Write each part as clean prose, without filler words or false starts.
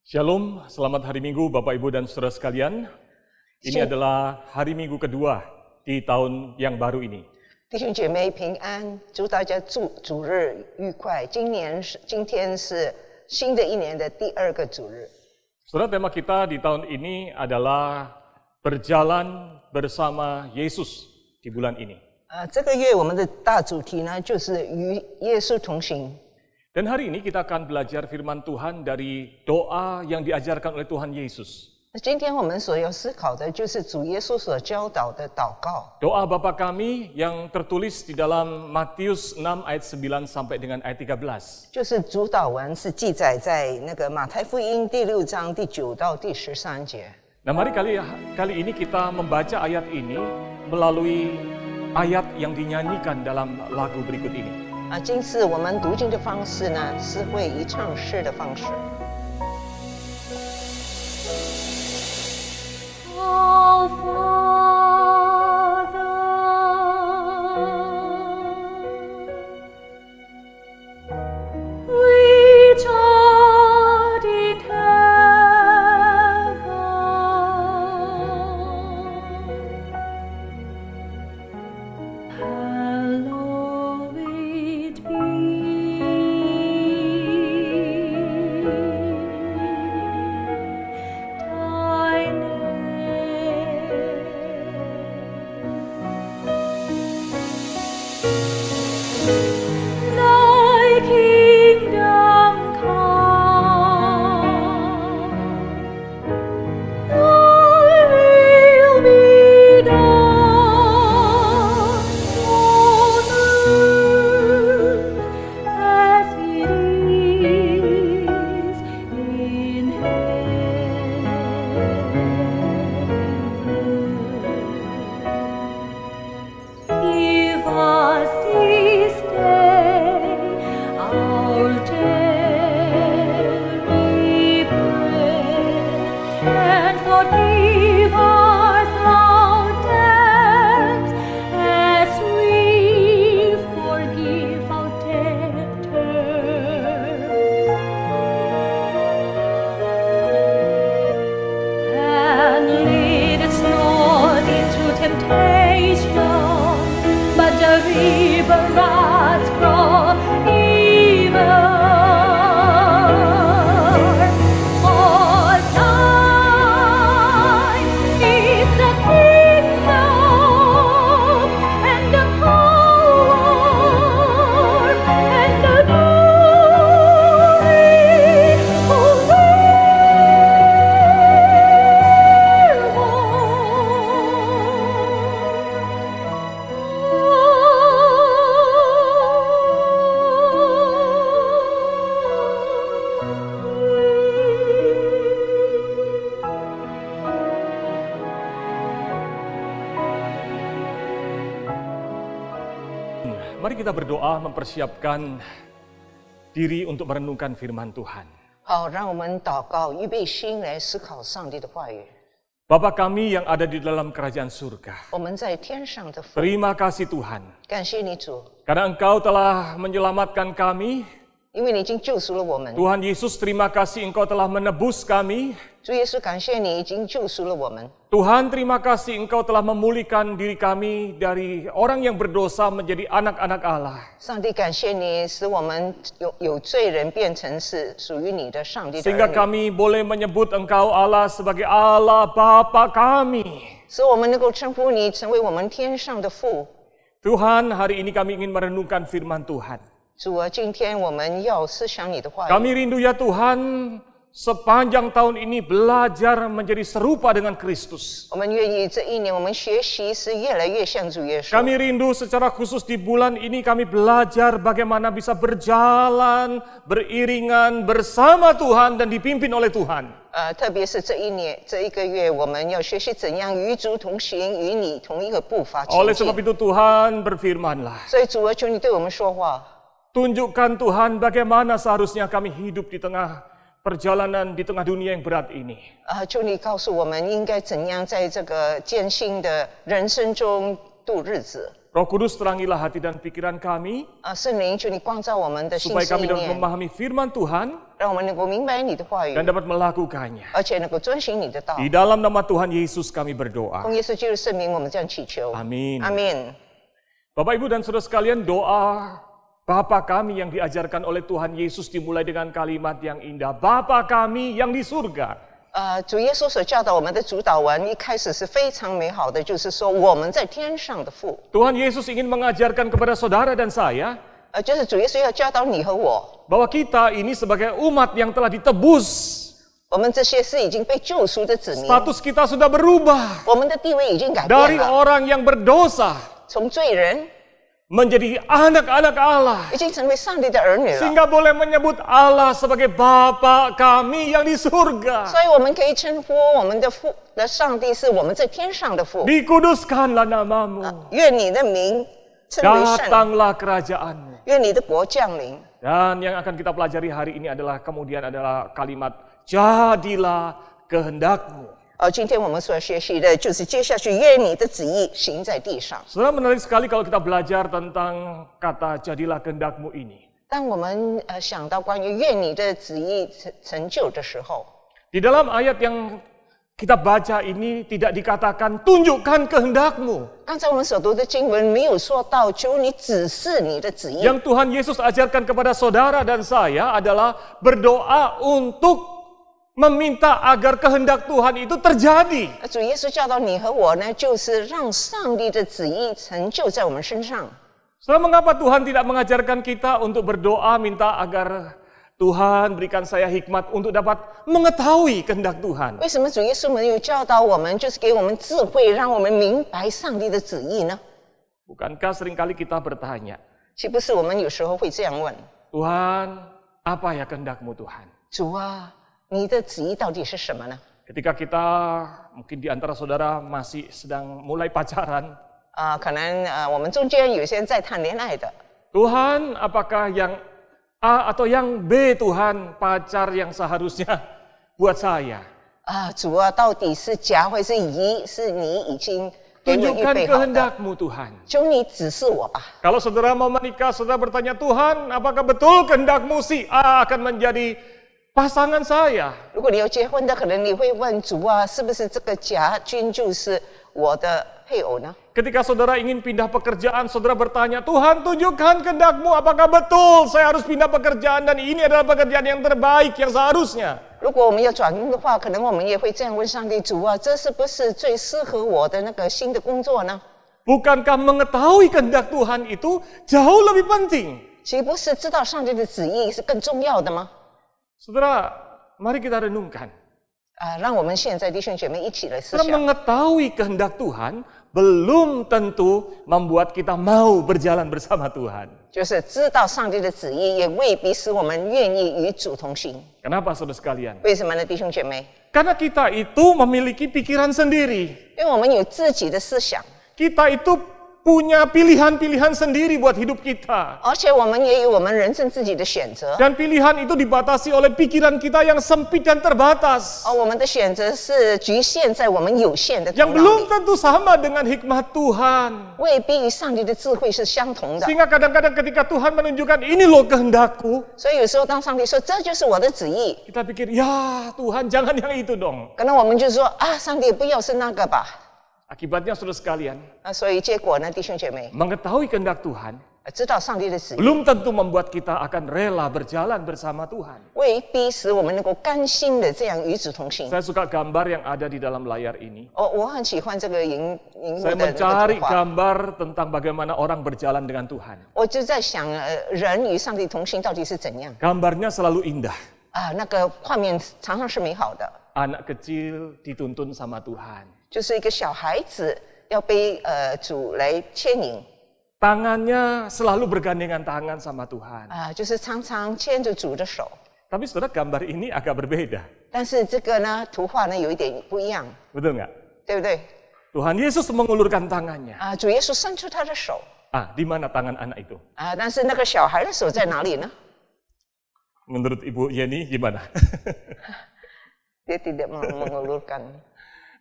Shalom, selamat hari Minggu Bapak Ibu dan Saudara sekalian. Ini adalah hari Minggu kedua di tahun yang baru ini. 弟兄姐妹平安，祝大家主日愉快。今天是新的一年的第二个主日。 Saudara, tema kita di tahun ini adalah berjalan bersama Yesus di bulan ini. 这个月我们的大主题呢，就是与耶稣同行。 Dan hari ini kita akan belajar firman Tuhan dari doa yang diajarkan oleh Tuhan Yesus. 今天我们所要思考的就是主耶稣所教导的祷告。 Doa Bapa kami yang tertulis di dalam Matius 6 ayat 9 sampai dengan ayat 13. 就是主祷文是记载在那个马太福音第6章第9到第13节。 Nah, mari kali ini kita membaca ayat ini melalui ayat yang dinyanyikan dalam lagu berikut ini. 今次我们读经的方式呢，是会以唱诗的方式。 Our Father, which art in heaven, hallowed be thy name. Thy kingdom come, thy will be done on earth as it is in heaven. Give us this day our daily bread, and forgive us our debts as we forgive our debtors. And lead us not into temptation, but deliver us from evil. For thine is the kingdom and the power and the glory Mari kita berdoa mempersiapkan diri untuk merenungkan firman Tuhan. 好，让我们祷告，预备心来思考上帝的话语。 Bapa kami yang ada di dalam kerajaan surga, 我们在天上的父， terima kasih Tuhan, 感谢你主， karena Engkau telah menyelamatkan kami. 因为你已经救赎了我们。 Tuhan Yesus, terima kasih Engkau telah menebus kami. 主耶稣，感谢你已经救赎了我们。 Tuhan, terima kasih Engkau telah memulihkan diri kami dari orang yang berdosa menjadi anak-anak Allah. 上帝，感谢你使我们有罪人变成是属于你的上帝的 Sehingga 儿女， kami boleh menyebut Engkau Allah sebagai Allah Bapa kami. 使我们能够称呼你成为我们天上的父。 Tuhan, hari ini kami ingin merenungkan firman Tuhan. 主啊，今天我们要思想你的话语。 Kami rindu ya Tuhan, sepanjang tahun ini belajar menjadi serupa dengan Kristus. 我们愿意这一年我们学习是越来越像主耶稣。 Kami rindu secara khusus di bulan ini kami belajar bagaimana bisa berjalan, beriringan bersama Tuhan dan dipimpin oleh Tuhan. 特别是这一年这一个月，我们要学习怎样与主同行，与你同一个步伐前 Oleh 进 sebab。itu Tuhan berfirman-Lah. 所以主啊，求你对我们说话。 Tunjukkan Tuhan bagaimana seharusnya kami hidup di tengah perjalanan di tengah dunia yang berat ini. 求你告诉我们应该怎样在这个艰辛的人生中度日子。Roh Kudus, terangilah hati dan pikiran kami, 圣灵，求你光照我们的心 supaya 思 kami 意 dapat 念， memahami firman Tuhan 让我们能够明白你的话语 dan，dapat melakukannya. 而且能够遵行你的道。 Di dalam nama Tuhan Yesus kami berdoa. 奉耶稣基督圣名，我们这样祈求。 Amin. 阿门。 Bapak, Ibu, dan saudara sekalian, doa Bapa kami yang diajarkan oleh Tuhan Yesus dimulai dengan kalimat yang indah. Bapa kami yang di surga. 主耶稣所教导我们的主导文一开始是非常美好的，就是说我们在天上的父。 Tuhan Yesus ingin mengajarkan kepada saudara dan saya 就是主耶稣要教导你和我， bahwa kita ini sebagai umat yang telah ditebus. 我们这些是已经被救赎的子民， Status kita sudah berubah 我们的地位已经改 dari 变了， orang yang berdosa 从罪人 menjadi anak-anak Allah. 已经成为上帝的儿女了。 Sehingga boleh menyebut Allah sebagai Bapa kami yang di surga. 所以我们可以称呼我们的父的上帝是我们在天上的父。 Dikuduskanlah namamu. 愿你的名称为圣， Datanglah kerajaanmu. 愿你的国降临。 Dan yang akan kita pelajari hari ini adalah kalimat jadilah kehendakmu. 今天我们所学习的就是接下去愿你的旨意行在地上。 Saudara, menarik sekali kalau kita belajar tentang kata jadilah kehendakmu ini. 当我们想到关于愿你的旨意成就的时候， Di dalam ayat yang kita baca ini tidak dikatakan tunjukkan kehendakmu. 刚才我们所读的经文没有说到求你指示你的旨意。 Yang Tuhan Yesus ajarkan kepada saudara dan saya adalah berdoa untuk meminta agar kehendak Tuhan itu terjadi. 主耶稣教导你和我呢，就是让上帝的旨意成就在我们身上。 Saudara, mengapa Tuhan tidak mengajarkan kita untuk berdoa minta agar Tuhan berikan saya hikmat untuk dapat mengetahui kehendak Tuhan? 为什么主耶稣没有教导我们，就是给我们智慧，让我们明白上帝的旨意呢？ Bukankah seringkali kita bertanya, 岂不是我们有时候会这样问： Tuhan, apa ya kehendakmu Tuhan? 主啊，你的旨意到底是什么呢？ Ketika kita mungkin di antara saudara masih sedang mulai pacaran, 可能我们中间有些人在谈恋爱的， Tuhan, apakah yang A atau yang B Tuhan pacar yang seharusnya buat saya? 主啊，到底是甲还是乙？是你已经给我预 Tunjukkan 备好的， kehendakmu Tuhan. 求你指示我吧。 Kalau saudara mau menikah, saudara bertanya, Tuhan, apakah betul kehendakmu si A akan menjadi pasangan saya? 如果你要结婚的，可能你会问主啊，是不是这个甲君就是我的配偶呢？ Ketika saudara ingin pindah pekerjaan, saudara bertanya, Tuhan tunjukkan kehendakmu, apakah betul saya harus pindah pekerjaan dan ini adalah pekerjaan yang terbaik yang seharusnya? 如果我们要转工的话，可能我们也会这样问上帝：主啊，这是不是最适合我的那个新的工作呢？ Bukankah mengetahui kehendak Tuhan itu jauh lebih penting? 岂不是知道上帝的旨意是更重要的吗？ Saudara, mari kita renungkan. 让我们现在弟兄姐妹一起来思 Saudara, 想。 mengetahui kehendak Tuhan belum tentu membuat kita mau berjalan bersama Tuhan. 就是知道上帝的旨意，也未必使我们愿意与主同行。 Kenapa saudara sekalian? 为什么呢，弟兄姐妹？ Karena kita itu memiliki pikiran sendiri. 因为我们有自己的思想， Kita itu punya pilihan-pilihan sendiri buat hidup kita. 而且我们也有我们人生自己的选择。 Dan pilihan itu dibatasi oleh pikiran kita yang sempit dan terbatas. 我们的选择是局限在我们有限的头 Yang 脑 belum 里， tentu sama dengan hikmat Tuhan. 未必与上帝的智慧是相同的。 Sehingga kadang-kadang ketika Tuhan menunjukkan ini loh kehendakku, 所以有时候当上帝说这就是我的旨意， kita pikir, ya Tuhan jangan yang itu dong. 可能我们就说上帝不要是那个吧。 Akibatnya saudara sekalian, 所以结果呢，弟兄姐妹， mengetahui kehendak Tuhan 知道上帝的旨意， belum tentu membuat kita akan rela berjalan bersama Tuhan. 未必使我们能够甘心的这样与主同行。 Saya suka gambar yang ada di dalam layar ini. 我很喜欢这个荧幕 Saya 的那个 mencari 图画， gambar tentang bagaimana orang berjalan dengan Tuhan. 我就在想，人与上帝同行到底是怎样 Gambarnya selalu indah. 那个画面常常是美好的， Anak kecil dituntun sama Tuhan. 就是一个小孩子要被主来牵引， Tangannya selalu bergandengan tangan sama Tuhan. 就是常常牵着主的手。 Tapi saudara, gambar ini agak berbeda. 但是这个呢，图画呢有一点不一样， Betul nggak? 对不对？ Tuhan Yesus mengulurkan tangannya. 主耶稣伸出他的手， Di mana tangan anak itu? 但是那个小孩的手在哪里呢？ Menurut Ibu Yeni gimana? Dia tidak mengulurkan.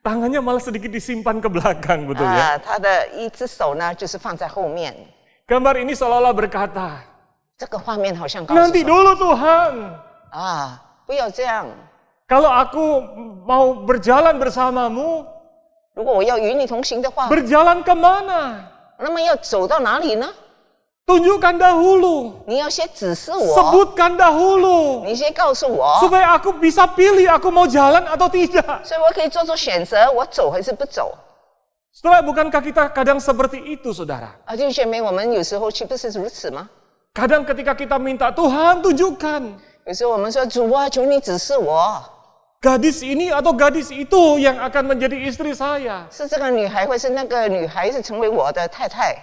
tangannya malah sedikit disimpan ke belakang, betul ya? 他的一只手呢，就是放在后面。 Gambar ini seolah-olah berkata, 这个画面好像告诉 nanti 说 dulu Tuhan, 不要这样。 kalau aku mau berjalan bersamamu, 如果我要与你同行的话， berjalan kemana? 那么要走到哪里呢？ Tunjukkan dahulu, 你要先指示我， sebutkan dahulu, 你先告诉我， supaya aku bisa pilih aku mau jalan atau tidak. 所以我可以做出选择，我走还是不走。 Saudara, bukankah kita kadang seperti itu, saudara? 弟兄姐妹，我们有时候岂不是如此吗？ Kadang ketika kita minta Tuhan tunjukkan 有时候我们说主啊，求你指示我， gadis ini atau gadis itu yang akan menjadi istri saya. 是这个女孩，或是那个女孩是成为我的太太。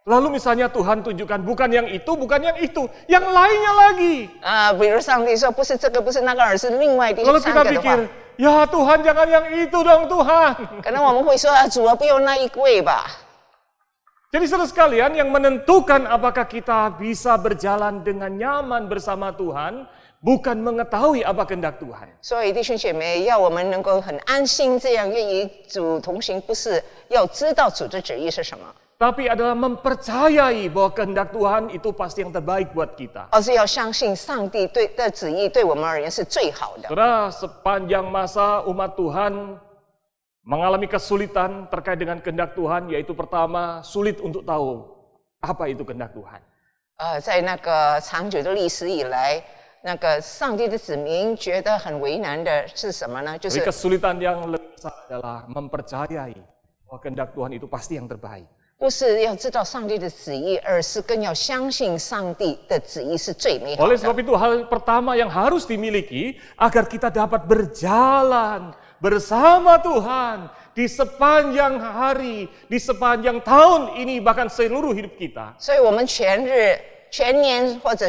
Lalu misalnya Tuhan tunjukkan bukan yang itu, yang lainnya lagi. 比如上帝说不是这个，不是那个，而是另外第 Lalu 三 kita 个的话， pikir, ya Tuhan jangan yang itu dong Tuhan. 可能我们会说主啊，不用那一位吧。 Jadi saudara sekalian, yang menentukan apakah kita bisa berjalan dengan nyaman bersama Tuhan, bukan mengetahui apa kehendak Tuhan. 所以弟兄姐妹，要我们能够很安心这样愿意主同行，不是要知道主的旨意是什么， Tapi adalah mempercayai bahwa kehendak Tuhan itu pasti yang terbaik buat kita. 而是要相信上帝的旨意对我们而言是最好的。 Saudara, sepanjang masa umat Tuhan mengalami kesulitan terkait dengan kehendak Tuhan, yaitu pertama, sulit untuk tahu apa itu kehendak Tuhan. 在那个长久的历史以来，那个上帝的子民觉得很为难的是什么呢？就 Jadi 是 kesulitan yang lebih besar adalah mempercayai bahwa kehendak Tuhan itu pasti yang terbaik. 不是要知道上帝的旨意，而是更要相信上帝的旨意是最美好 Oleh 的。 sebab itu hal pertama yang harus dimiliki agar kita dapat berjalan bersama Tuhan di sepanjang hari, di sepanjang tahun ini, bahkan seluruh hidup kita. 所以我们全日、全年或者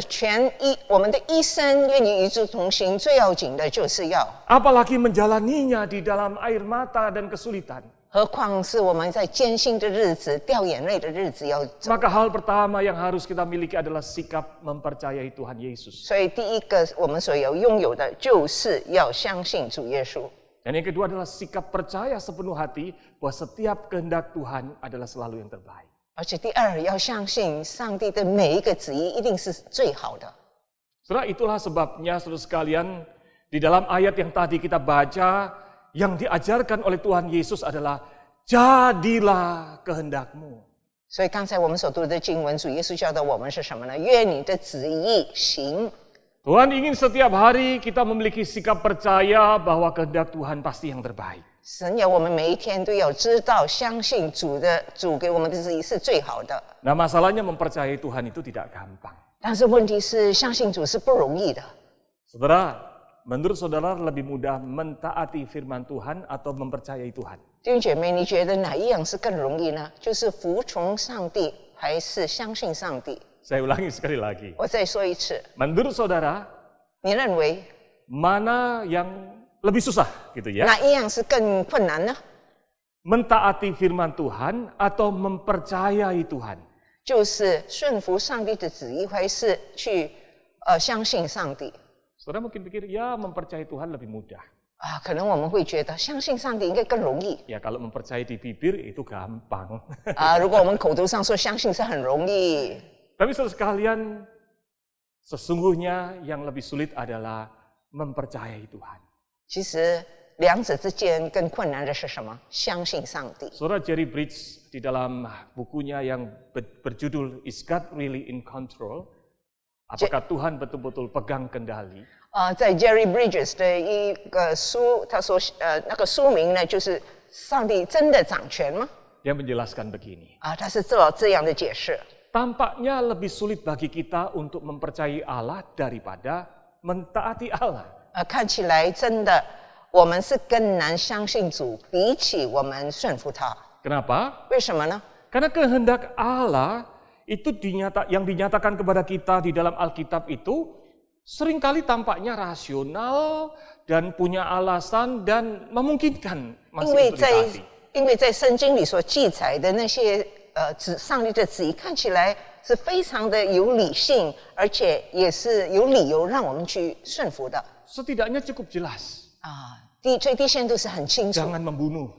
我们的一生愿意与主同行，最要紧的就是要， Apalagi menjalaninya di dalam air mata dan kesulitan. 何况是我们在艰辛的日子、掉眼泪的日子要走。 Maka hal pertama yang harus kita miliki adalah sikap mempercayai Tuhan Yesus. 所以第一个我们所要拥有的就是要相信主耶稣。 Dan yang kedua adalah sikap percaya sepenuh hati bahwa setiap kehendak Tuhan adalah selalu yang terbaik. 而且第二，要相信上帝的每一个旨意一定是最好的。 Saudara, itulah sebabnya saudara sekalian, di dalam ayat yang tadi kita baca, yang diajarkan oleh Tuhan Yesus adalah jadilah kehendakmu. 所以刚才我们所读的经文，主耶稣教导我们是什么呢？愿你的旨意行。 Tuhan ingin setiap hari kita memiliki sikap percaya bahwa kehendak Tuhan pasti yang terbaik. 神要我们每一天都要知道，相信主给我们的旨意是最好的。 Nah, masalahnya mempercayai Tuhan itu tidak gampang. 但是问题是，相信主是不容易的。 Saudara, menurut saudara lebih mudah mentaati firman Tuhan atau mempercayai Tuhan? 弟兄姐妹，你觉得哪一样是更容易呢？就是服从上帝，还是相信上帝？ Saya ulangi sekali lagi. 我再说一次， Menurut saudara, 你认为 mana yang lebih susah gitu ya? 哪一样是更困难呢？ Mentaati firman Tuhan atau mempercayai Tuhan? 就是顺服上帝的旨意，还是去相信上帝？ Saudara mungkin pikir, ya mempercayai Tuhan lebih mudah. 可能我们会觉得相信上帝应该更容易。 Ya kalau mempercayai di bibir itu gampang. 如果我们口头上说相信是很容易， Tapi saudara sekalian, sesungguhnya yang lebih sulit adalah mempercayai Tuhan. 其实两者之间更困难的是什么？相信上帝。 Saudara Jerry Bridges di dalam bukunya yang berjudul Is God Really in Control? Apakah Tuhan betul-betul pegang kendali? 在 Jerry Bridges 的一个书，他说那个书名呢，就是上帝真的掌权吗？ Dia menjelaskan begini. 他是做这样的解释。 Tampaknya lebih sulit bagi kita untuk mempercayai Allah daripada mentaati Allah. 看起来真的我们是更难相信主，比起我们顺服他。 Kenapa? 为什么呢？ Karena kehendak Allah itu yang dinyatakan kepada kita di dalam Alkitab itu seringkali tampaknya rasional dan punya alasan dan memungkinkan 因 masih 为 untuk 在 ditaati. 因为在圣经里所记载的那些上帝的旨意，看起来是非常的有理性，而且也是有理由让我们去顺服的。 Setidaknya cukup jelas. 最低限度是很清楚， Jangan membunuh.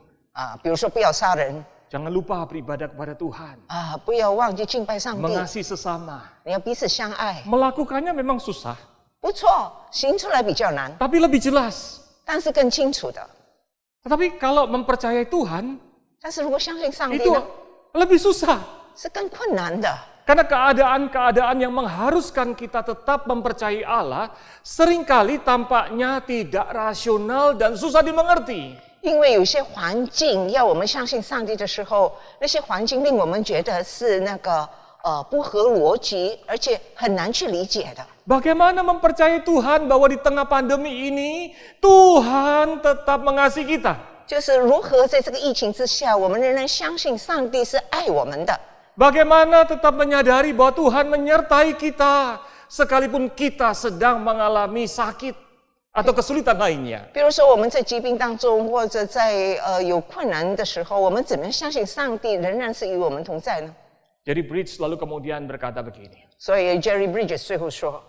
比如说不要杀人 Jangan lupa beribadah kepada Tuhan. 不要忘记敬拜上帝， Mengasihi sesama. 你要彼此相爱。 Melakukannya memang susah, 不错，行出来比较难， tapi lebih jelas. 但是更清楚的。 Tetapi kalau mempercayai Tuhan, 但是如果相信上帝 itu 呢， lebih susah. 是更困难的。 Karena keadaan-keadaan yang mengharuskan kita tetap mempercayai Allah, seringkali tampaknya tidak rasional dan susah dimengerti. 因为有些环境要我们相信上帝的时候，那些环境令我们觉得是那个不合逻辑，而且很难去理解的。 Bagaimana mempercayai Tuhan bahwa di tengah pandemi ini, Tuhan tetap mengasihi kita? 就是如何在这个疫情之下，我们仍然相信上帝是爱我们的。 Bagaimana tetap menyadari bahwa Tuhan menyertai kita, sekalipun kita sedang mengalami sakit atau kesulitan lainnya. 比如说我们在疾病当中，或者在有困难的时候，我们怎么样相信上帝仍然是与我们同在呢？ Jadi Bridge lalu kemudian berkata begini. 所以 Jerry Bridges 最后说，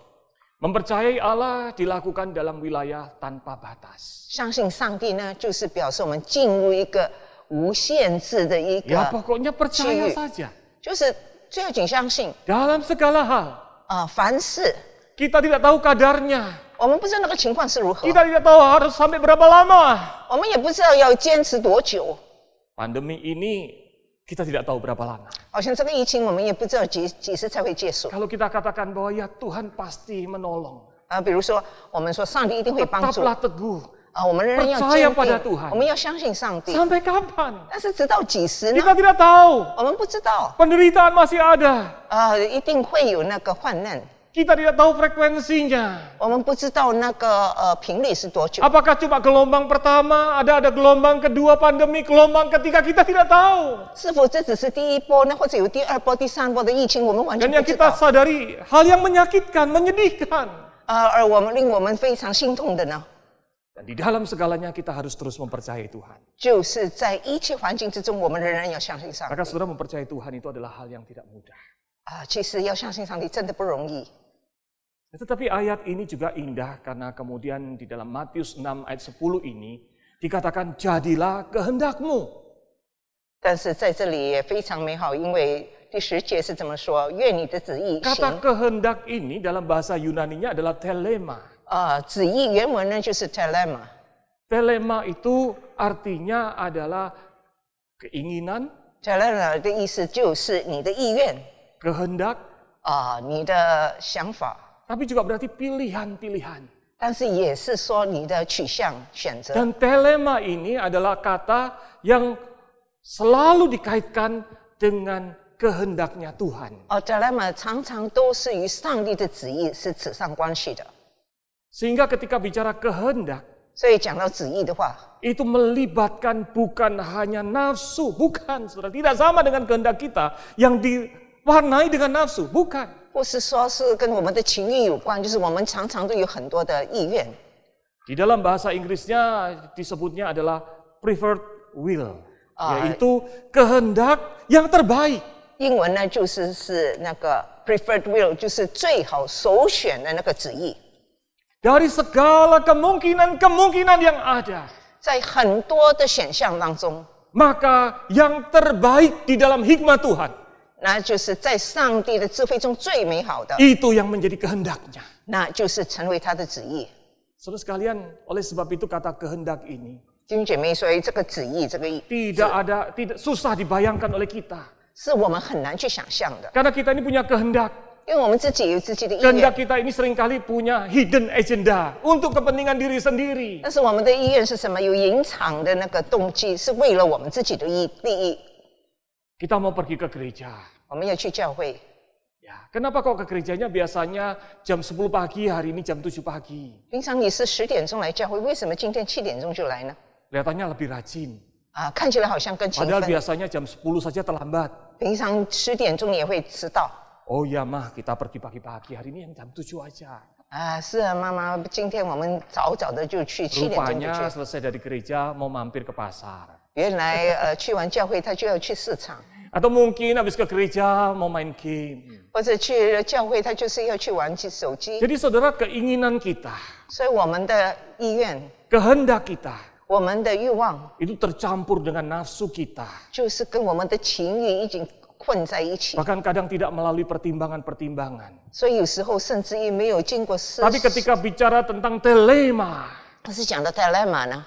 Mempercayai Allah dilakukan dalam wilayah tanpa batas. 相信上帝呢，就是表示我们进入一个无限制的一 Ya 个， pokoknya percaya saja. 就是最要紧相信 Dalam segala hal. 凡事 Kita tidak tahu kadarnya. 我们不知道那个情况是如何， Kita tidak tahu harus sampai berapa lama. 我们也不知道要坚持多久。 Pandemi ini kita tidak tahu berapa lama. 好像这个疫情，我们也不知道几时才会结束。 Kalau kita katakan bahwa ya Tuhan pasti menolong. 比如说我们说上帝一定会帮助， Tetaplah teguh. 我们仍然要 percaya 坚 pada 定， Tuhan 我们要相信上帝。 Sampai kapan? 但是直到几时呢？ Kita tidak tahu. 我们不知道。 Penderitaan masih ada. 一定会有那个患难， Kita tidak tahu frekuensinya. 我们不知道那个频率是多久。 Apakah cuma gelombang pertama, ada gelombang kedua pandemi, gelombang ketiga, kita tidak tahu. 是否这只是第一波呢？或者有第二波、第三波的疫情，我们完全 Dan 不 yang 知 kita 道。 sadari, hal yang menyakitkan, menyedihkan. 而令我们非常心痛的呢， Dan di dalam segalanya kita harus terus mempercayai Tuhan. 就是在一切环境之中，我们仍然要相信上帝。 Maka saudara mempercayai Tuhan itu adalah hal yang tidak mudah. 其实要相信上帝真的不容易。 Tetapi ayat ini juga indah karena kemudian di dalam Matius 6 ayat 10 ini dikatakan jadilah kehendakmu. 但是在这里也非常美好，因为第10节是这么说：愿你的旨意 Kata 行。 kehendak ini dalam bahasa Yunaninya adalah telema. 旨意原文呢就是 telema。 Telema itu artinya adalah keinginan, telema 的意思就是你的意愿 kehendak, 你的想法， tapi juga berarti pilihan-pilihan. 但是也是说你的取向选择。 Dan telema ini adalah kata yang selalu dikaitkan dengan kehendaknya Tuhan. telema 常常都是与上帝的旨意是扯上关系的。 Sehingga ketika bicara kehendak, 所以讲到旨意的话， itu melibatkan bukan hanya nafsu, bukan, saudara, tidak sama dengan kehendak kita yang diwarnai dengan nafsu, bukan. 不是说是跟我们的情欲有关，就是我们常常都有很多的意愿。 Di dalam bahasa Inggrisnya disebutnya adalah preferred will, yaitu kehendak yang terbaik. 英文呢就是那个 preferred will， 就是最好首选的那个旨意。 Dari segala kemungkinan-kemungkinan yang ada, 在很多的选项当中， maka yang terbaik di dalam hikmat Tuhan, 那就是在上帝的智慧中最美好的， itu yang menjadi kehendaknya. 那就是成为他的旨意。 Saudara sekalian, oleh sebab itu kata kehendak ini 弟兄姐妹，所以这个旨意，这个 tidak susah dibayangkan oleh kita. 是我们很难去想象的， Karena kita ini punya kehendak. 因为我们自己有自己的意 Kehendak 愿。 kita ini seringkali punya hidden agenda untuk kepentingan diri sendiri. 但是我们的意愿是什么？有隐藏的那个动机，是为了我们自己的利益。 Kita mau pergi ke gereja. 我们要去教会， Ya, kenapa kok ke gerejanya biasanya jam 10 pagi, hari ini jam 7 pagi? 平常你是10点钟来教会，为什么今天7点钟就来呢？ Kelihatannya lebih rajin. 看起来好像更勤 Padahal 奋。 biasanya jam 10 saja terlambat. 平常10点钟你也会迟到。 Oh ya mah, kita pergi pagi-pagi. Hari ini yang jam 7 aja. 是啊，妈妈，今天我们早早的就去，7点钟就 Rupanya 去。 selesai dari gereja mau mampir ke pasar. 原来去完教会，他就要去市场， Atau mungkin habis ke gereja mau main game. 或者去教会，他就是要去玩手机。 Jadi saudara, keinginan kita, 所以我们的意愿， kehendak kita, 我们的欲望 itu tercampur dengan nafsu kita. 就是跟我们的情欲已经混在一起， Bahkan kadang tidak melalui pertimbangan-pertimbangan. 所以有时候甚至于没有经过思 Tapi ketika bicara tentang telema, 可是讲到 dilemma 呢，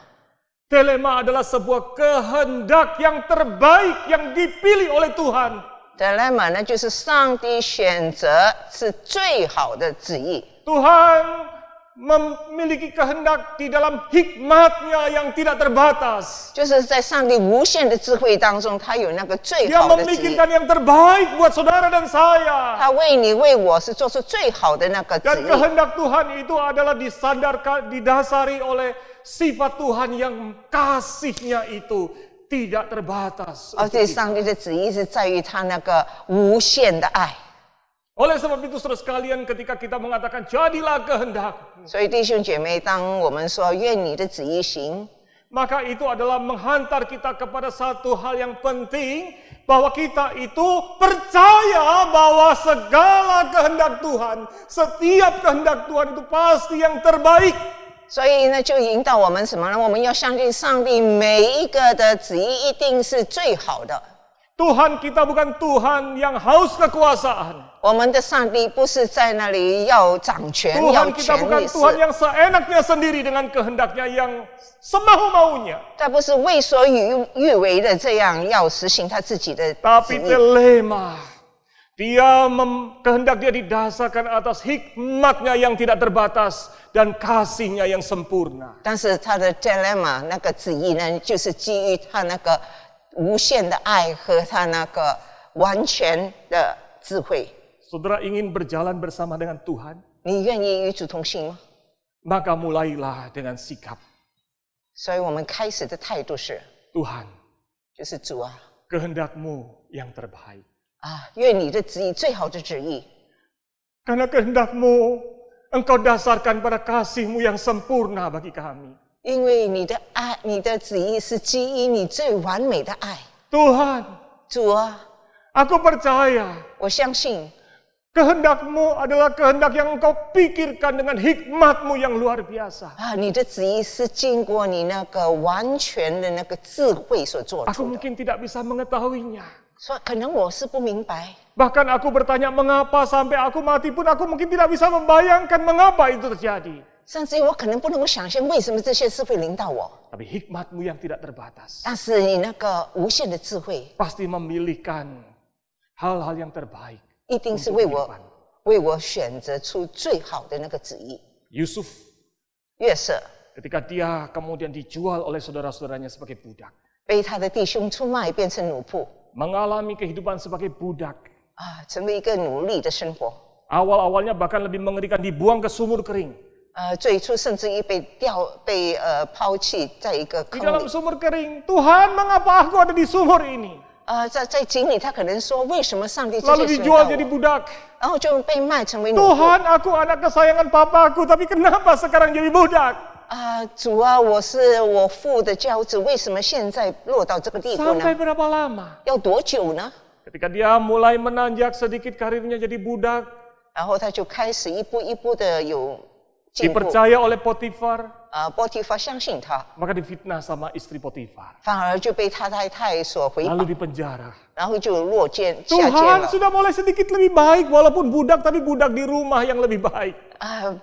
telema adalah sebuah kehendak yang terbaik yang dipilih oleh Tuhan. dilemma 呢就是上帝选择是最好的旨意。 Tuhan memiliki kehendak di dalam hikmat-Nya yang tidak terbatas. 就是在上帝无限的智慧当中，他有那个最 Dia 好的旨意， memikirkan yang terbaik buat saudara dan saya. 他为你为我是做出最好的那个旨 Dan 意。 kehendak Tuhan itu adalah didasari oleh sifat Tuhan yang kasih-Nya itu tidak terbatas. 而且上帝的旨意是在于他那个无限的爱。 Oleh sebab itu saudara sekalian, ketika kita mengatakan jadilah kehendak, 所以弟兄姐妹，当我们说愿你的旨意行， maka itu adalah menghantar kita kepada satu hal yang penting, bahwa kita itu percaya bahwa segala kehendak Tuhan, setiap kehendak Tuhan itu pasti yang terbaik. 所以呢，就引导我们什么呢？我们要相信上帝每一个的旨意一定是最好的。 Tuhan kita bukan Tuhan yang haus kekuasaan. 我们的上帝不是在那里要掌权、要 Tuhan kita 权 bukan 力， Tuhan 是 yang seenaknya sendiri dengan kehendaknya yang semau-maunya. 他不是为所欲为的这样要实行他自己的旨 Tapi 意。 telema, kehendak dia didasarkan atas hikmat-Nya yang tidak terbatas dan kasih-Nya yang sempurna. 但是他的 dilemma 那个旨意呢，就是基于他那个无限的爱和他那个完全的智慧。 Saudara ingin berjalan bersama dengan Tuhan, 你愿意与主同行吗？ maka mulailah dengan sikap. 所以我们开始的态度是， Tuhan, 就是主啊， kehendak-Mu yang terbaik. 愿你的旨意最好的旨意， Karena kehendak-Mu, Engkau dasarkan pada kasih-Mu yang sempurna bagi kami. 因为你的爱，你的旨意是基于你最完美的爱。 Tuhan, 主啊， aku percaya 我相信 kehendak-Mu adalah kehendak yang Engkau pikirkan dengan hikmat-Mu yang luar biasa. 你的旨意是经过你那个完全的那个智慧所做 Aku 出的。 mungkin tidak bisa mengetahuinya. 说可能我是不明白， Bahkan aku bertanya mengapa sampai aku mati pun aku mungkin tidak bisa membayangkan mengapa itu terjadi. 甚至于我可能不能够想象为什么这些事会临到我。 Tapi hikmat-Mu yang tidak terbatas 但是你那个无限的智慧， pasti memilihkan hal-hal yang terbaik. 一定是为我选择出最好的那个旨意。 Yusuf 约瑟 ketika dia kemudian dijual oleh saudara-saudaranya sebagai budak, 被他的弟兄出卖，变成奴仆 mengalami kehidupan sebagai budak. 成为一个奴隶的生活。 Awal-awalnya bahkan lebih mengerikan, dibuang ke sumur kering. 最初甚至于被抛弃在一个 Di 坑 dalam 里。 sumur kering, Tuhan mengapa aku ada di sumur ini? 在井里，他可能说：“为什么上帝这 Lalu 些事 dijual 到 jadi 我？” budak. 然后就被卖成为奴仆。 Tuhan, aku anak kesayangan papaku, tapi kenapa sekarang jadi budak? 主啊，我是我父的骄子，为什么现在落到这个地步 Sampai 呢？ berapa lama? 要多久呢？ Ketika dia mulai menanjak sedikit karirnya jadi budak, 然后他就开始一步一步的有进步。 dipercaya oleh Potifar, 波提乏相信他， maka difitnah sama istri Potifar. 反而就被他太太所回 Lalu 报， dipenjara. 然后就下监 Tuhan 了。 sudah mulai sedikit lebih baik, walaupun budak, tapi budak di rumah yang lebih baik.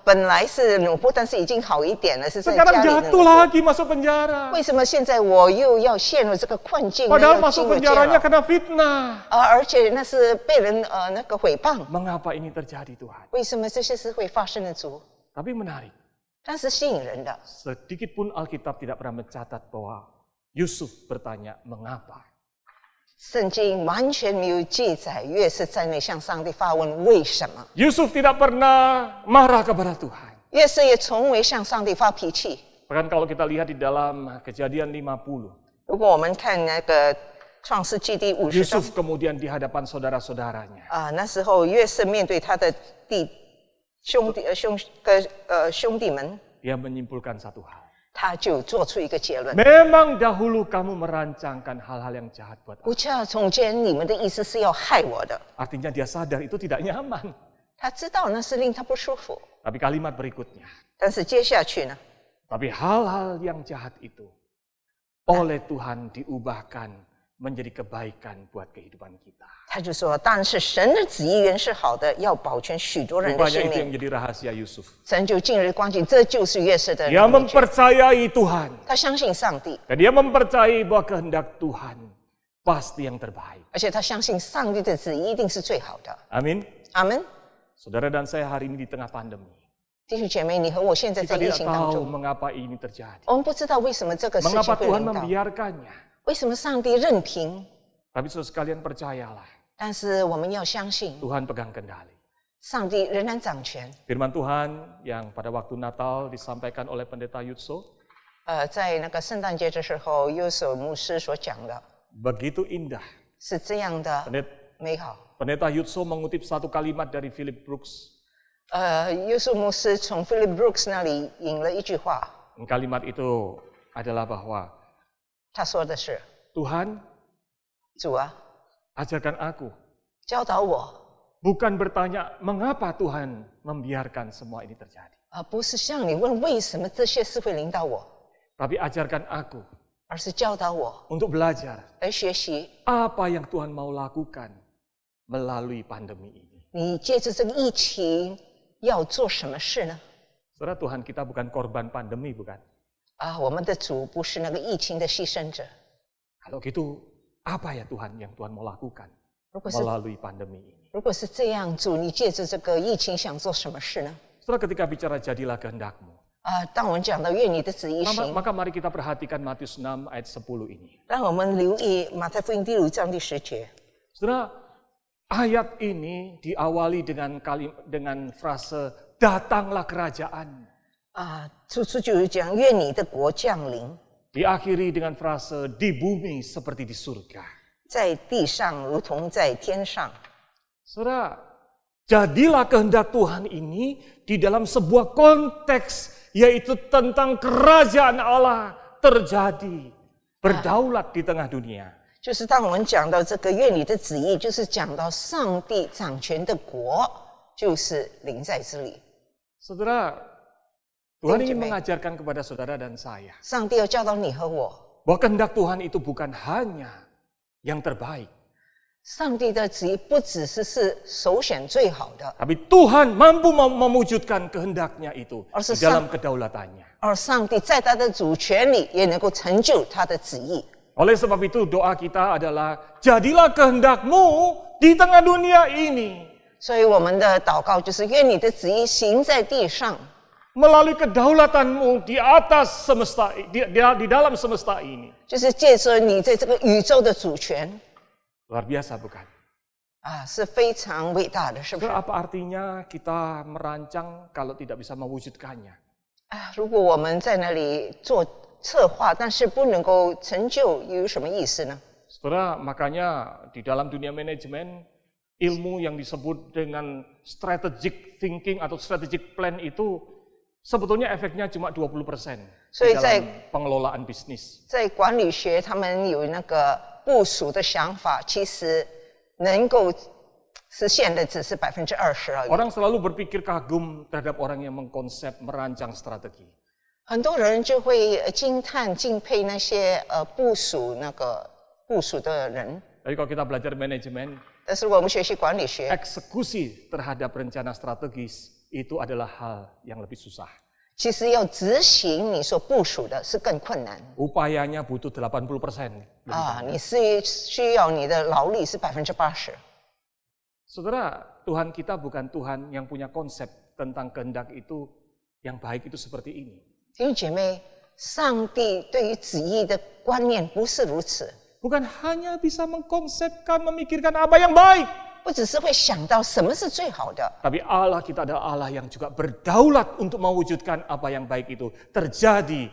本来是奴仆，但是已经好一点了，是在 Sekarang 家里的奴 jatuh 仆。 lagi masuk penjara. 为什么现在我又要陷入这个困境呢？ Padahal 要 masuk 进入监 penjaranya 牢， kena fitnah. 而且那是被人那个诽谤。 Mengapa ini terjadi Tuhan? 为什么这些事会发生的主？ Tapi menarik, 但是吸引人的。 sedikit pun Alkitab tidak pernah mencatat bahwa Yusuf bertanya mengapa. 圣经完全没有记载约瑟在内向上帝发问为什么。 Yusuf tidak pernah marah kepada Tuhan. 约瑟也从未向上帝发脾气。 Bahkan kalau kita lihat di dalam Kejadian 50, 如果我们看那个创世纪第50章 Yusuf kemudian di hadapan saudara-saudaranya. 那时候约瑟面对他的兄弟们， Dia menyimpulkan satu hal. 他就做出一个结论。 Memang dahulu kamu merancangkan hal-hal yang jahat buat aku. 不知从前你们的意思是要害我的。 Artinya dia sadar itu tidak nyaman. 他知道那是令他不舒服， Tapi kalimat berikutnya. 但是接下去呢， Tapi hal-hal yang jahat itu oleh Tuhan diubahkan menjadi kebaikan buat kehidupan kita. 他就说，但是神的旨意原是好的，要保全许多人的 Rupanya 性 itu yang 命。 menjadi rahasia Yusuf. 神就近日光景，这就是约瑟的 Dia 秘诀。 mempercayai Tuhan. 他相信上帝， Dan dia mempercayai bahwa kehendak Tuhan pasti yang terbaik. 而且他相信上帝的旨意一定是最好的。 Amin. 阿门。 Saudara dan saya hari ini di tengah pandemi. 弟兄姐妹，你和我现在在 Kita 疫 tidak 情当 tahu 中， mengapa ini terjadi. 我们不知道为什么这个事情 Mengapa 会 Tuhan 临到， membiarkannya. 为什么上帝任凭？ Tapi saudara sekalian percayalah, 但是我们要相信， Tuhan pegang kendali. 上帝仍然掌权。 Firman Tuhan yang pada waktu Natal disampaikan oleh Pendeta Yutso, 在那个圣诞节的时候，优守牧师所讲的 begitu indah. 是这样的 美好。 Pendeta Yutso mengutip satu kalimat dari Philip Brooks. 优守牧师从 Philip Brooks 那里引了一句话， Kalimat itu adalah bahwa 他说的是 Tuhan 主啊， ajarkan aku, 教导我， bukan bertanya mengapa Tuhan membiarkan semua ini terjadi. 不是向你问为什么这些事会临到我， Tapi ajarkan aku 而是教导我 untuk belajar 来学习。 apa yang Tuhan mau lakukan melalui pandemi ini. 你借着这个疫情要做什么事呢？ Saudara, Tuhan kita bukan korban pandemi, bukan? 我们的主不是那个疫情的牺牲者。 Kalau gitu, apa ya Tuhan yang Tuhan mau lakukan 如果是 melalui pandemi ini? 如果是这样，主，你借着这个疫情想做什么事呢？ Saudara, ketika bicara jadilah kehendakmu, 当我们讲到愿你的旨意行， maka mari kita perhatikan Matius 6 ayat 10 ini. 让我们留意马太福音第6章第10节。 Saudara, ayat ini diawali dengan frase datanglah kerajaan. 处处就有讲愿你的国降临， Diakhiri dengan frase di bumi seperti di surga. 在地上如同在天上。 Saudara, jadilah kehendak Tuhan ini di dalam sebuah konteks yaitu tentang kerajaan Allah terjadi berdaulat di tengah dunia. 就是当我们讲到这个愿你的旨意，就是讲到上帝掌权的国，就是临在这里。 Saudara, Tuhan ingin mengajarkan kepada saudara dan saya 上帝要教导你和我， bahwa kehendak Tuhan itu bukan hanya yang terbaik, 上帝的旨意不只是首选最好的， tapi Tuhan mampu mewujudkan kehendaknya itu Harus di dalam kedaulatannya. 而上帝在他的主权里也能够成就他的旨意。 Oleh sebab itu doa kita adalah jadilah kehendakmu di tengah dunia ini 所以我们的祷告就是愿你的旨意行在地上， melalui kedaulatanmu di atas semesta di dalam semesta ini. 就是借着你在这个宇宙的主权 Luar biasa bukan? 是非常伟大的，是不是？ Apa artinya kita merancang kalau tidak bisa mewujudkannya? 如果我们在那里做策划，但是不能够成就，有什么意思呢？ Saudara, makanya di dalam dunia manajemen, ilmu yang disebut dengan strategic thinking atau strategic plan itu sebetulnya efeknya cuma 20% di dalam pengelolaan bisnis. 在管理学，他们有那个部署的想法，其实能够实现的只是20%而已。 Orang selalu berpikir kagum terhadap orang yang mengkonsep, merancang strategi. 很多人就会惊叹、敬佩那些部署的人。 Tapi kalau kita belajar manajemen, 但是我们学习管理学， eksekusi terhadap rencana strategis itu adalah hal yang lebih susah. 其实要执行你所部署的是更困难。 Upayanya butuh 80%. 你是需要你的劳力是80%。 Saudara, Tuhan kita bukan Tuhan yang punya konsep tentang kehendak itu yang baik itu seperti ini. 弟兄姐妹，上帝对于旨意的观念不是如此， Bukan hanya bisa mengkonsepkan, memikirkan apa yang baik. 不只是会想到什么是最好的， Tapi Allah kita adalah Allah yang juga berdaulat untuk mewujudkan apa yang baik itu terjadi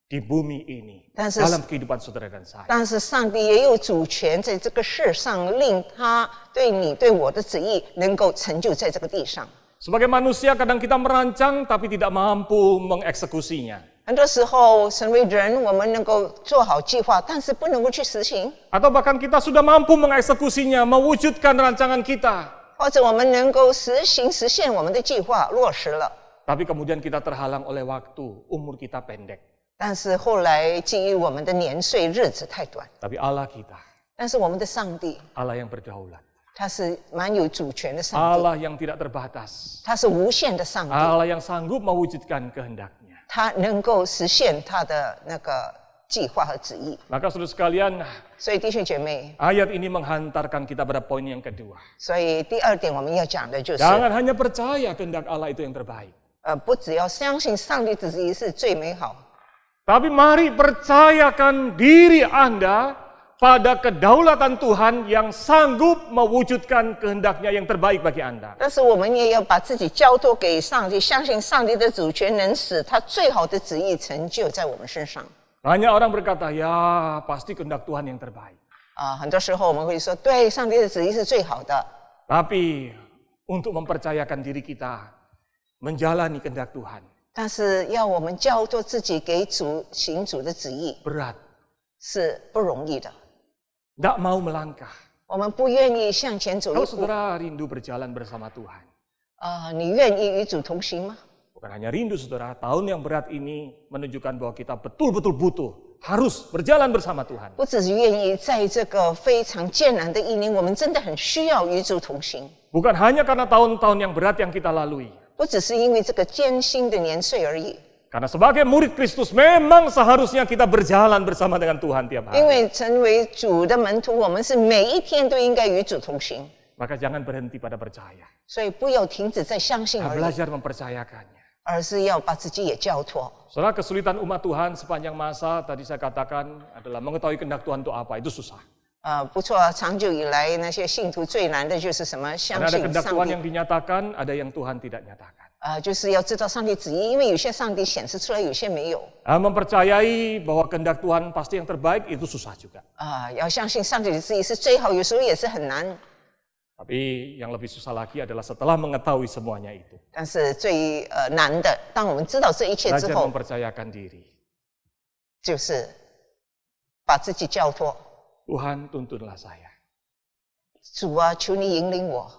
di bumi ini. Dalam kehidupan saudara dan saya. 但是上帝也有主权在这个世上，令他对你对我的旨意能够成就在这个地上。 Sebagai manusia kadang kita merancang tapi tidak mampu mengeksekusinya. 很多时候，身为人，我们能够做好计划，但是不能够去实行； Atau bahkan kita sudah mampu mengeksekusinya, mewujudkan rancangan kita. 或者我们能够实现我们的计划，落实了。 Tapi kemudian kita terhalang oleh waktu, umur kita pendek. 但是后来基于我们的年岁日子太短， Tapi Allah kita, 但是我们的上帝 Allah yang berdaulat, 他是蛮有主权的上帝， Allah yang tidak terbatas, 他是无限的上帝， Allah yang sanggup mewujudkan kehendaknya. 他能够实现他的那个计划和旨意。 Maka saudara sekalian, 所以弟兄姐妹， ayat ini menghantarkan kita pada poin yang kedua. 所以第二点我们要讲的就是， Jangan hanya percaya kehendak Allah itu yang terbaik. 不只要相信上帝的旨意是最美好， Tapi mari percayakan diri Anda pada kedaulatan Tuhan yang sanggup mewujudkan kehendaknya yang terbaik bagi Anda. 但是我们也要把自己交托给上帝，相信上帝的主权能使他最好的旨意成就在我们身上。 Banyak orang berkata, ya pasti kehendak Tuhan yang terbaik. 很多时候我们会说，对，上帝的旨意是最好的。 Tapi untuk mempercayakan diri kita menjalani kehendak Tuhan 但是要我们交托自己给主行主的旨意 berat, 是不容易的， tidak mau melangkah. 我们不愿意向前走 Kalau 一步。 saudara rindu berjalan bersama Tuhan, 你愿意与主同行吗？ bukan hanya rindu saudara, tahun yang berat ini menunjukkan bahwa kita betul-betul butuh, harus berjalan bersama Tuhan. 不只是愿意在这个非常艰难的一年，我们真的很需要与主同行， Bukan hanya karena tahun-tahun yang berat yang kita lalui. 不只是因为这个艰辛的年岁而已。 Karena sebagai murid Kristus memang seharusnya kita berjalan bersama dengan Tuhan tiap 因 hari. 为成为主的门徒，我们是每一天都应该与主同行， Maka jangan berhenti pada percaya. 所以不要停止在相信而已， Belajar mempercayakannya. 而是要把自己也交托。 Saudara, kesulitan umat Tuhan sepanjang masa tadi saya katakan adalah mengetahui kehendak Tuhan itu apa, itu susah. 不错，长久以来那些信徒最难的就是什么？相 Karena ada 信 kehendak 上 Tuhan 帝 yang dinyatakan, ada yang Tuhan tidak nyatakan. 就是要知道上帝旨意，因为有些上帝显示出来，有些没有。 Mempercayai bahwa kehendak Tuhan pasti yang terbaik itu susah juga. 要相信上帝的旨意是最好，有时候也是很难。 Tapi yang lebih susah lagi adalah setelah mengetahui semuanya itu. 但是最难的，当我们知道这一切之 Belajar 后， mempercayakan diri. 就是把自己交托。 Tuhan tuntunlah saya. 主啊，求你引领我，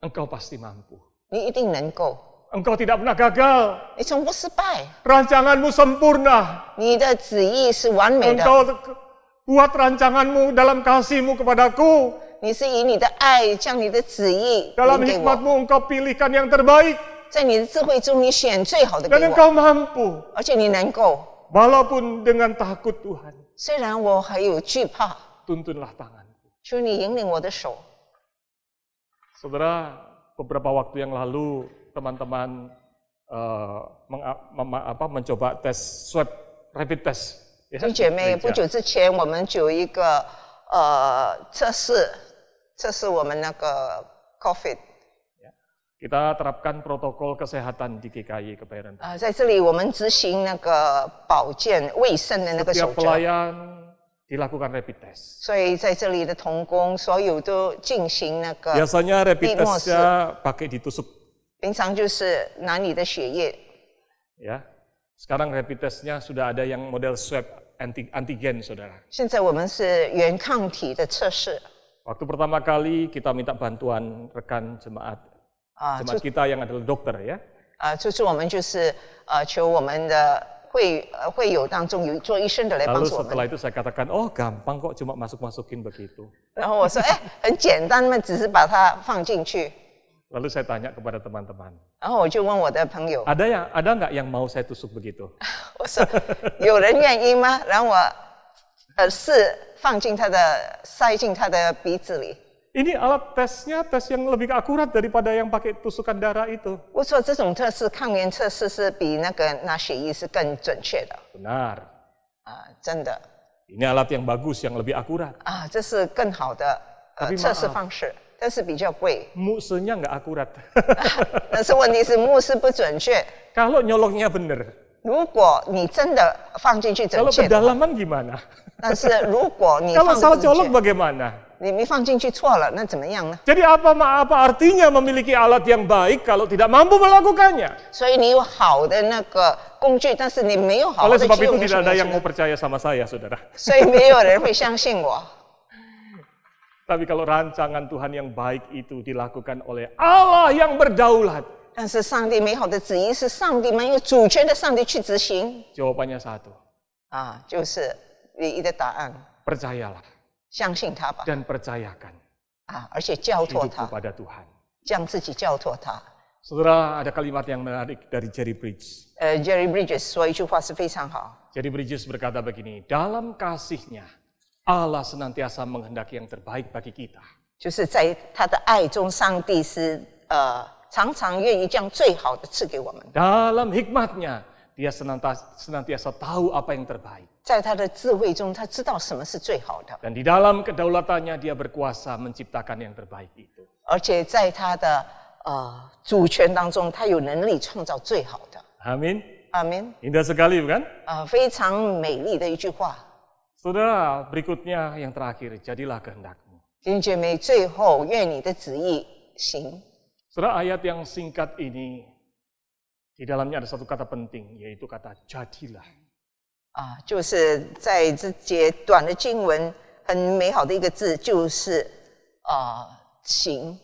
Engkau pasti mampu. 你一定能够， Engkau tidak pernah gagal. 你从不失败， Rancanganmu sempurna. 你的旨意是完美的， Engkau buat rancanganmu dalam kasihmu kepadaku. 你是以你的爱将你的旨意 Dalam 领给我， hikmatmu engkau pilihkan yang terbaik. 在你的智慧中，你选最好的给 Dan 我， engkau mampu. 而且你能够。 Walaupun dengan takut Tuhan. 虽然我还有惧怕， Tuntunlah tanganku. 求你引领我的手。 Saudara, beberapa waktu yang lalu teman-teman mencoba tes swab rapid test. 弟兄姐妹， gereja. 不久之前我们就有一个测试我们那个 COVID。 Kita terapkan protokol kesehatan di GKI Kebayoran. 在这里我们执行那个保健卫生的那个守 Setiap 则， pelayan dilakukan rapid test. 所以在这里的同工所有都进行那个 Biasanya rapid 地漠式， testnya pakai ditusuk. 平常就是拿你的血液。 Ya, sekarang rapid testnya sudah ada yang model swab antigen, saudara. 现在我们是原抗体的测试 Waktu pertama kali kita minta bantuan rekan jemaat 出 kita yang adalah dokter ya. 出处我们就是求我们的会友当中有做医生的来帮 Lalu 助我们。 setelah itu saya katakan, oh gampang kok cuma masuk-masukin begitu. 然后我说，很简单嘛，只是把它放进去。 Lalu saya tanya kepada teman-teman, 然后我就问我的朋友， ada nggak yang mau saya tusuk begitu? 我说有人愿意吗？然后我塞进他的鼻子里。 Ini alat tesnya tes yang lebih akurat daripada yang pakai tusukan darah itu. 我说这种测试抗原测试是比那个拿血液是更准确的 Benar. 真的 Ini alat yang bagus, yang lebih akurat. 这是更好的 Tapi 测试 maaf 方式，但是比较贵。 Musuhnya nggak akurat. 但是问题是目视不准确。 Kalau nyoloknya bener. 如果你真的放进去准 Kalau 确的话， kedalaman gimana? 但是如果你 Kalau 放 salah 不准 colok 确， bagaimana? 你没放进去错了，那怎么样呢？ Jadi apa artinya memiliki alat yang baik kalau tidak mampu melakukannya? 所以你有好的那个工具，但是你没有好 Oleh 的 sebab 去 itu 用，有 tidak 什么 ada 意思 yang mau 呢？ percaya sama saya, saudara. 所以没有人会相信我。 Tapi kalau rancangan Tuhan yang baik itu dilakukan oleh Allah yang berdaulat, 但是上帝美好的旨意是上帝蛮有主权的上帝去执行， jawabannya satu. 就是唯一的答案。 Percayalah 相信他吧， dan percayakan 而且交托 hidupku 他， pada Tuhan. 将自己交托他。 Saudara, ada kalimat yang menarik dari Jerry Bridges. Jerry Bridges 说一句话是非常好， Jerry Bridges berkata begini, dalam kasih-Nya Allah senantiasa menghendaki yang terbaik bagi kita. 就是在他的爱中，上帝是常常愿意将最好的赐给我们。 Dalam hikmat-Nya, Dia senantiasa tahu apa yang terbaik. 在他的智慧中，他知道什么是最好的， Dan di dalam kedaulatannya Dia berkuasa menciptakan yang terbaik itu. 而且在他的主权当中，他有能力创造最好的。 Amin. 阿门。 Indah sekali bukan? 非常美丽的一句话。 Saudara, berikutnya yang terakhir, jadilah kehendak-Mu. 弟兄姐妹，最后愿你的旨意行。 Saudara, ayat yang singkat ini, di dalamnya ada satu kata penting, yaitu kata jadilah. 就是在这节短的经文，很美好的一个字，就是行。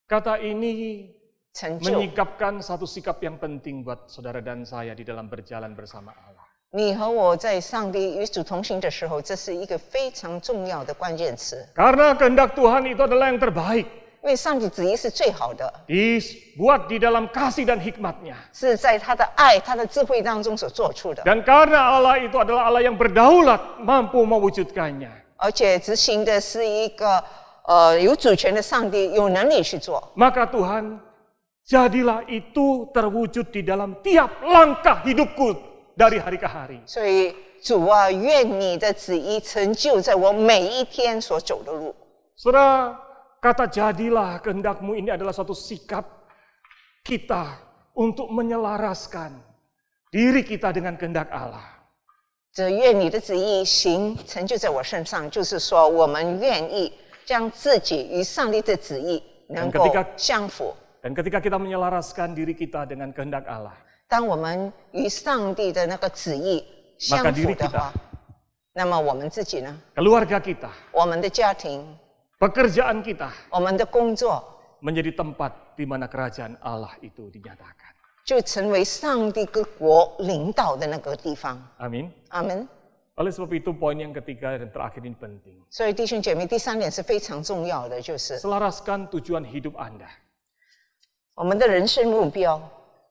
Kata ini 成就。 menyikapkan satu sikap yang penting buat saudara dan saya di dalam berjalan bersama Allah. 你和我在上帝与主同行的时候，这是一个非常重要的关键词。 Karena kehendak Tuhan itu adalah yang terbaik. 因为上帝旨意是最好的， Dibuat di dalam kasih dan hikmat-Nya. 是在他的爱、他的智慧当中所做出的。 Dan karena Allah itu adalah Allah yang berdaulat, mampu mewujudkannya. 而且执行的是一个有主权的上帝，有能力去做。 Maka Tuhan, jadilah itu terwujud di dalam tiap langkah hidupku dari hari ke hari. 所以主啊，愿你的旨意成就在我每一天所走的路。 Saudara, kata jadilah kehendak-Mu ini adalah suatu sikap kita untuk menyelaraskan diri kita dengan kehendak Allah. 这愿你的旨意行，成就在我身上，就是说，我们愿意将自己与上帝的旨意能够相符。 Dan ketika kita menyelaraskan diri kita dengan kehendak Allah, 当我们与上帝的那个旨意相符的话，那么我们自己呢？ keluarga kita, 我们的家庭， pekerjaan kita 我们的工作， menjadi tempat di mana kerajaan Allah itu dinyatakan. 就成为上帝各国领导的那个地方。 Amin. 阿门。 Oleh sebab itu poin yang ketiga dan terakhir ini penting. 所以弟兄姐妹，第三点是非常重要的，就是 Selaraskan tujuan hidup Anda. 我们的人生目标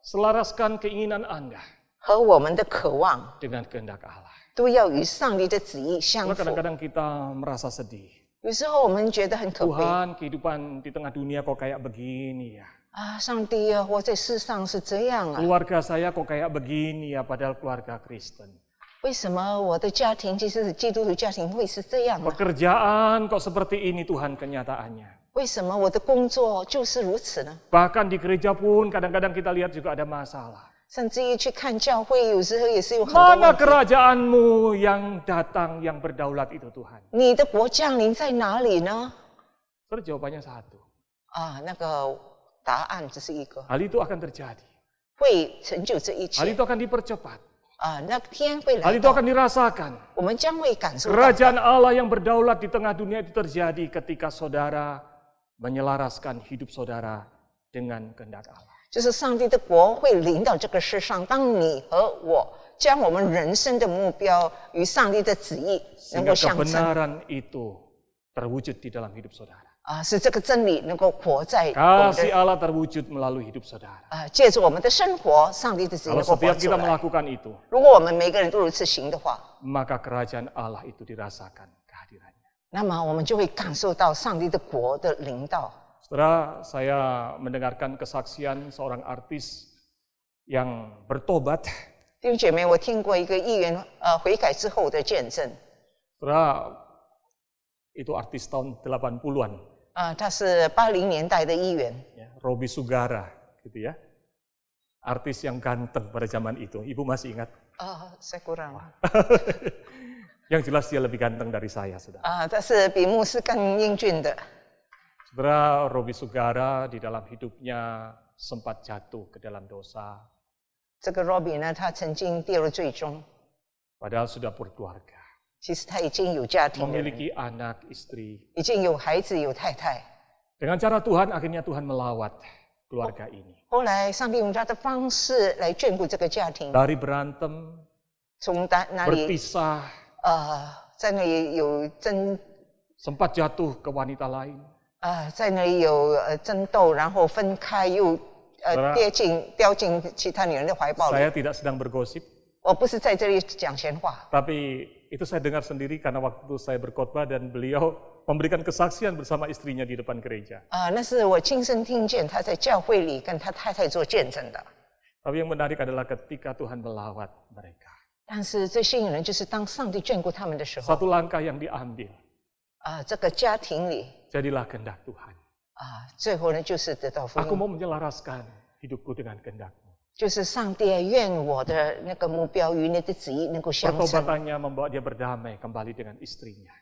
Selaraskan keinginan Anda 和我们的渴望 dengan kehendak Allah. 都要与上帝的旨意相 Karena 符。 kadang-kadang kita merasa sedih. 有时候我们觉得很可悲 Tuhan, kehidupan di tengah dunia kok kayak begini ya. 上帝啊，活在世上是这样啊， Keluarga saya kok kayak begini ya, padahal keluarga Kristen. 为什么我的家庭即使是基督徒家庭会是这样啊？ Pekerjaan kok seperti ini Tuhan kenyataannya. 为什么我的工作就是如此呢？ Bahkan di gereja pun kadang-kadang kita lihat juga ada masalah. 甚至于去看教会，有时候也是有很多 Mana 问题。 kerajaanmu yang datang, yang berdaulat itu Tuhan? 你的国降临在哪里呢？ Terus jawabannya satu. 那个答案只是一个， Hal itu akan terjadi. 会成就这一 Hal 切 itu akan dipercepat. 那天会 Hal 来 itu 到， akan dirasakan. 我们将会感受到。 Kerajaan Allah yang berdaulat di tengah dunia itu terjadi ketika saudara menyelaraskan hidup saudara dengan kehendak Allah. 就是上帝的国会临到这个世上，当你和我将我们人生的目标与上帝的旨意能 Sehingga 够相称， kebenaran itu terwujud di dalam hidup saudara. 使这个真理能够活在我们 Kasih 的 Allah terwujud melalui hidup saudara. 借着我们的生活，上帝的旨意 Kalau 能够活 setiap 出 kita 来。 melakukan itu, 如果我们每个人都如此行的话， maka kerajaan Allah itu dirasakan kehadirannya. 那么我们就会感受到上帝的国的临到。 Saudara, saya mendengarkan kesaksian seorang artis yang bertobat. 弟兄姐妹，我听过一个议员悔改之后的见证。 Saudara, itu artis tahun 80-an. 他是80年代的议员， Ya, Robby Sugara, gitu ya. Artis yang ganteng pada zaman itu. Ibu masih ingat? saya kurang。 Yang jelas dia lebih ganteng dari saya, saudara. 他是比牧师更英俊的。 Saudara, Robby Sugara di dalam hidupnya sempat jatuh ke dalam dosa. 这个 Robbie 呢，他曾经跌入最终， Padahal sudah berkeluarga. 其实他已经有家庭了， Memiliki anak, istri. 已经有孩子有太太。 Dengan cara Tuhan, akhirnya Tuhan melawat keluarga ini. 后来上帝用他的方式来眷顾这个家庭， Dari berantem, 从那里 berpisah, 在那里有 sempat jatuh ke wanita lain. 在那里有争斗，然后分开又掉进其他女人的怀抱里。 Saya tidak sedang bergosip, 我不是在这里讲闲话， tapi itu saya dengar sendiri karena waktu itu saya berkhotbah dan beliau memberikan kesaksian bersama istrinya di depan gereja. 那是我亲身听见他在教会里跟他太太做见证的。 Tapi yang menarik adalah ketika Tuhan melawat mereka. 但是最吸引人就是当上帝眷顾他们的时候， Satu langkah yang diambil, 这个家庭里 jadilah kehendak Tuhan. 最后呢就是得到福 Aku 音， mau menyelaraskan hidupku dengan kehendak-Mu. 就是上帝愿我的那个目标与你的旨意能够相称。 Pertobatannya membawa dia berdamai kembali dengan istrinya.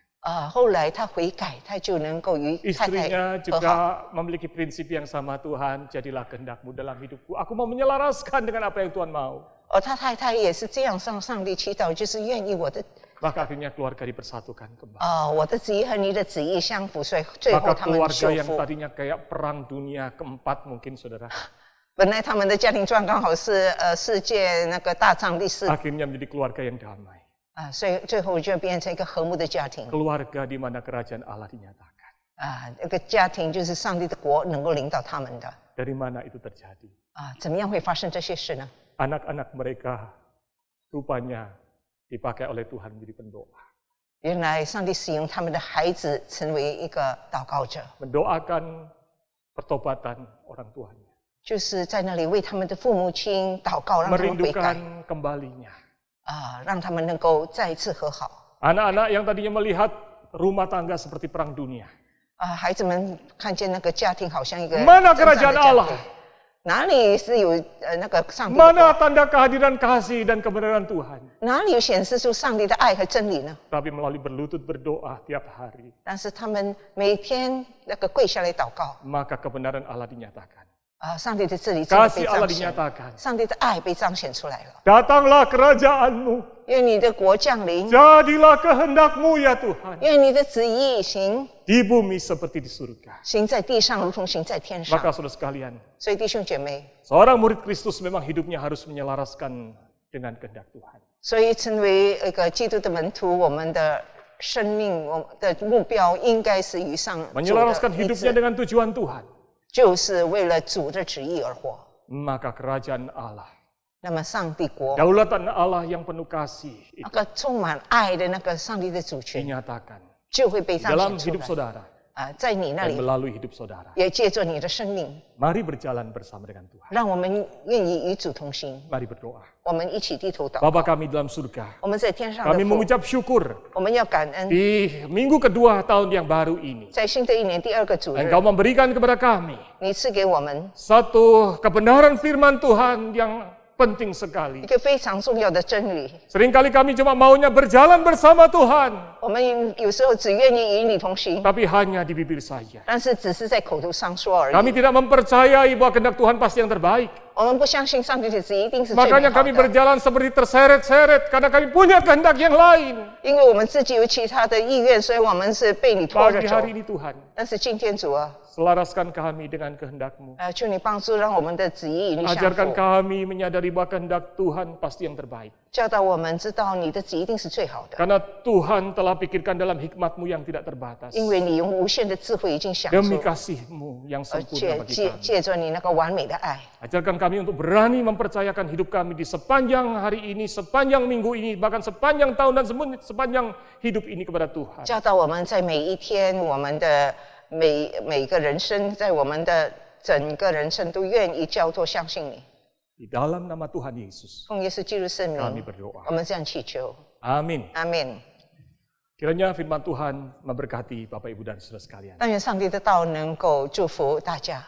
后来他悔改，他就能够与太太 Istrinya 和好。 juga memiliki prinsip yang sama, Tuhan, jadilah kehendak-Mu dalam hidupku. Aku mau menyelaraskan dengan apa yang Tuhan mau. 他太太也是这样向上帝祈祷，就是愿意我的 Maka akhirnya keluarga dipersatukan kembali. 我的旨意和你的旨意相符，所以最后 Maka 他们 keluarga 修 yang 复。 tadinya kayak perang dunia keempat mungkin saudara, 本来他们的家庭状刚好是世界那个大战第四 akhirnya menjadi keluarga yang damai. 所以最后就变成一个和睦的家庭。 Keluarga di mana kerajaan Allah dinyatakan. 那个家庭就是上帝的国能够领导他们的。 Dari mana itu terjadi? 怎么样会发生这些事呢？ Anak-anak mereka rupanya dipakai oleh Tuhan menjadi pendoa. 原来上帝使用他们的孩子成为一个祷告者， Mendoakan pertobatan orang tuanya. 就是在那里为他们的父母亲祷告，让他们悔改， Merindukan kembalinya. 让他们能够再一次和好。 Anak-anak yang tadinya melihat rumah tangga seperti perang dunia. 孩子们看见那个家庭好像一个 Mana 征战的 kerajaan 家庭 Allah? 哪里是有那个上帝的 Mana 国？ tanda kehadiran kasih dan kebenaran Tuhan? 哪里有显示出上帝的爱和真理呢？ Tapi melalui berlutut berdoa tiap hari, 但是他们每天那个跪下来祷告， maka kebenaran Allah dinyatakan. 上帝的治理真的被 Kasih Allah 彰显， dinyatakan. 上帝的爱被彰显出来了。 Datanglah kerajaanmu, 愿你的国降临， jadilah kehendakmu ya Tuhan. 愿你的旨意行， Di bumi seperti di surga. 行在地上，如同行在天上。 Maka saudara sekalian, 所以弟兄姐妹， seorang murid Kristus memang hidupnya harus menyelaraskan dengan kehendak Tuhan. 所以成为一个基督的门徒，我们的生命，我们的目标应该是与上主的 Menyelaraskan 一 hidupnya 致， dengan tujuan Tuhan. 就是为了主的旨意而活。 Maka kerajaan Allah, 那么上帝国， daulatan Allah yang penuh kasih 那 itu 个充满爱的那个上帝的主权， dinyatakan 就会被彰 dalam 显出 hidup 来。 saudara 在你那 dan 里， melalui hidup saudara. 也借着你的生命， Mari berjalan bersama dengan Tuhan. 让我们愿意与主同行。 Mari berdoa. 我们一起低头祷告。 Bapa kami dalam surga, 我们在天上的 kami 父， mengucap syukur 我们要感恩， di minggu kedua tahun yang baru ini. 在新的一年第二个主日， Engkau memberikan kepada kami 你赐给我们 satu kebenaran firman Tuhan yang penting 一 sekali. 个非常重要的真理。 Seringkali kami cuma maunya berjalan bersama Tuhan, 我们有时候只愿意与你同行， tapi hanya di bibir saja. 但是只是在口头上说而已。 Kami tidak mempercayai bahwa kehendak Tuhan pasti yang terbaik. 我们不相信上帝的旨意一定是最美 Makanya 好 kami 的， berjalan seperti terseret-seret karena kami punya kehendak yang lain. 因为我们自己有其他的意愿，所以我们是被你拖着 Pagi 走。 hari ini Tuhan, 但是今天主啊， selaraskan kami dengan kehendak-Mu. 求你帮助，让我们的旨意与你相 Ajarkan 符， kami menyadari bahwa kehendak Tuhan pasti yang terbaik. 教导我们知道你的旨意一定是最好的， Karena Tuhan telah pikirkan dalam hikmat-Mu yang tidak terbatas. 因为你用无限的智慧已经想出， Demi kasih-Mu yang 而 sempurna 且 bagi 借 kami. 借着你那个完美的爱， Ajarkan kami untuk berani mempercayakan hidup kami di sepanjang hari ini, sepanjang minggu ini, bahkan sepanjang tahun dan sepanjang hidup ini kepada Tuhan. 教导我们在每一天，我们的每个人生，在我们的整个人生都愿意交托相信你。 Di dalam nama Tuhan Yesus, 奉耶稣基督圣 kami 名， berdoa. 我们这样祈求， Amin. 阿门。 Kiranya firman Tuhan memberkati Bapak Ibu dan Saudara sekalian. 但愿上帝的道能够祝福大家。